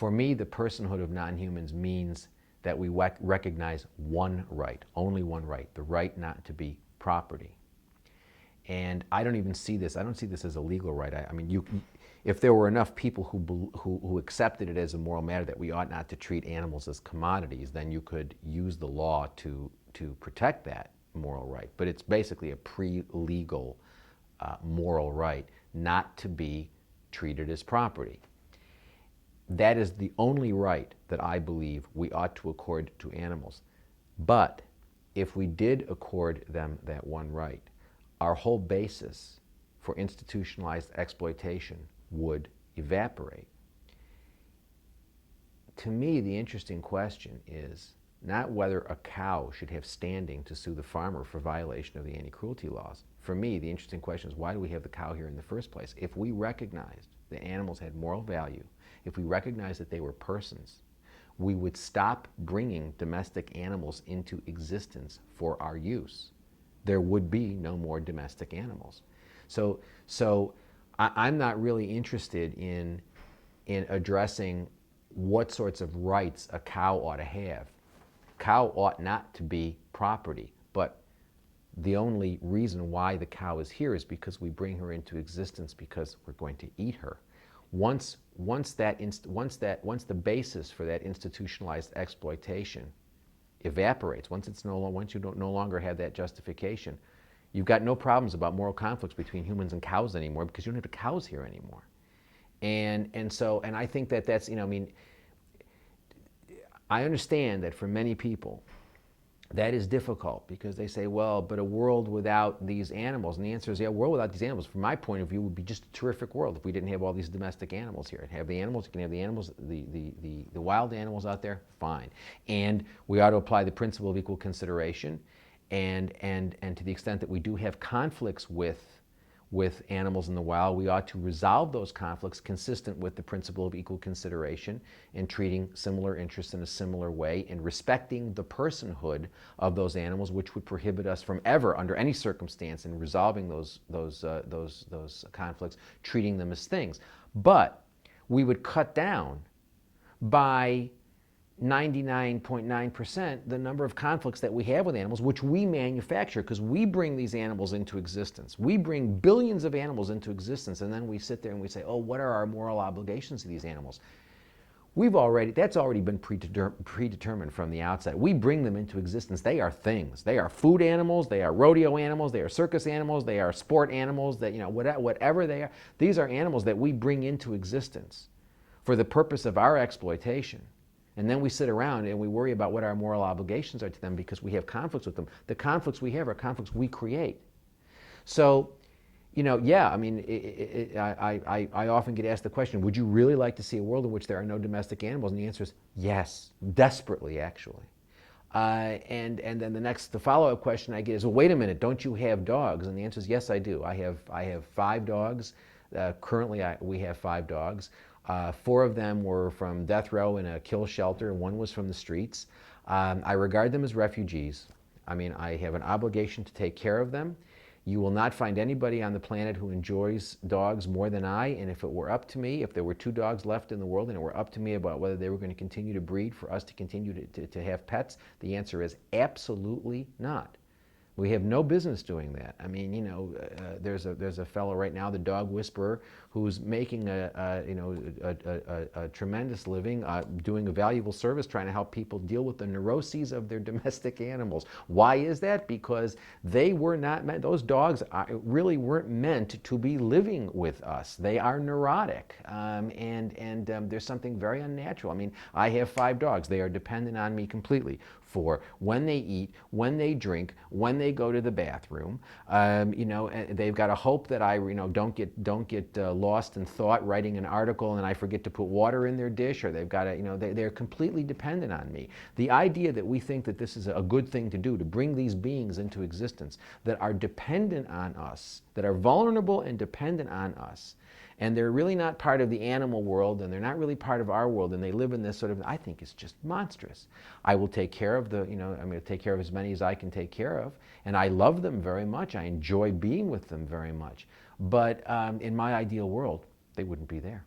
For me, the personhood of non-humans means that we recognize one right, only one right, the right not to be property. And I don't even see this, I don't see this as a legal right. I mean, if there were enough people who accepted it as a moral matter that we ought not to treat animals as commodities, then you could use the law to protect that moral right. But it's basically a pre-legal moral right not to be treated as property. That is the only right that I believe we ought to accord to animals. But if we did accord them that one right, our whole basis for institutionalized exploitation would evaporate. To me, the interesting question is not whether a cow should have standing to sue the farmer for violation of the anti-cruelty laws. For me, the interesting question is, why do we have the cow here in the first place? If we recognized that animals had moral value, if we recognized that they were persons, we would stop bringing domestic animals into existence for our use. There would be no more domestic animals. So I'm not really interested in addressing what sorts of rights a cow ought to have. Cow ought not to be property, but the only reason why the cow is here is because we bring her into existence because we're going to eat her. Once the basis for that institutionalized exploitation evaporates, once you don't no longer have that justification, you've got no problems about moral conflicts between humans and cows anymore because you don't have the cows here anymore. And I think that's, I mean, I understand that for many people that is difficult because they say, well, but a world without these animals, and the answer is, yeah, a world without these animals, from my point of view, would be just a terrific world if we didn't have all these domestic animals here. Have the animals, you can have the animals, the wild animals out there, fine. And we ought to apply the principle of equal consideration, and to the extent that we do have conflicts with animals in the wild, we ought to resolve those conflicts consistent with the principle of equal consideration and treating similar interests in a similar way and respecting the personhood of those animals, which would prohibit us from ever, under any circumstance, in resolving those conflicts, treating them as things. But we would cut down by 99.9% the number of conflicts that we have with animals, which we manufacture because we bring these animals into existence. We bring billions of animals into existence, and then we sit there and we say, oh, what are our moral obligations to these animals? That's already been predetermined from the outset. We bring them into existence. They are things. They are food animals, they are rodeo animals, they are circus animals, they are sport animals, that, whatever they are. These are animals that we bring into existence for the purpose of our exploitation. And then we sit around and we worry about what our moral obligations are to them because we have conflicts with them. The conflicts we have are conflicts we create. So, yeah, I mean, I often get asked the question, would you really like to see a world in which there are no domestic animals? And the answer is yes, desperately, actually. And then the follow-up question I get is, well, wait a minute, don't you have dogs? And the answer is yes, I do. I have 5 dogs. Currently, we have 5 dogs. 4 of them were from death row in a kill shelter, and 1 was from the streets. I regard them as refugees. I mean, I have an obligation to take care of them. You will not find anybody on the planet who enjoys dogs more than I, and if it were up to me, if there were 2 dogs left in the world and it were up to me about whether they were going to continue to breed for us to continue to have pets, the answer is absolutely not. We have no business doing that. I mean, there's a fellow right now, the dog whisperer, who's making a tremendous living, doing a valuable service, trying to help people deal with the neuroses of their domestic animals. Why is that? Because they were not meant, those dogs really weren't meant to be living with us. They are neurotic, and there's something very unnatural. I mean, I have 5 dogs. They are dependent on me completely for when they eat, when they drink, when they go to the bathroom. They've got to hope that I don't get lost in thought writing an article and I forget to put water in their dish, or they've got to, they're completely dependent on me. The idea that we think that this is a good thing to do, to bring these beings into existence that are dependent on us, that are vulnerable and dependent on us, and they're really not part of the animal world, and they're not really part of our world, and they live in this sort of, I think is just monstrous. I will take care of I'm going to take care of as many as I can take care of, and I love them very much. I enjoy being with them very much. But in my ideal world, they wouldn't be there.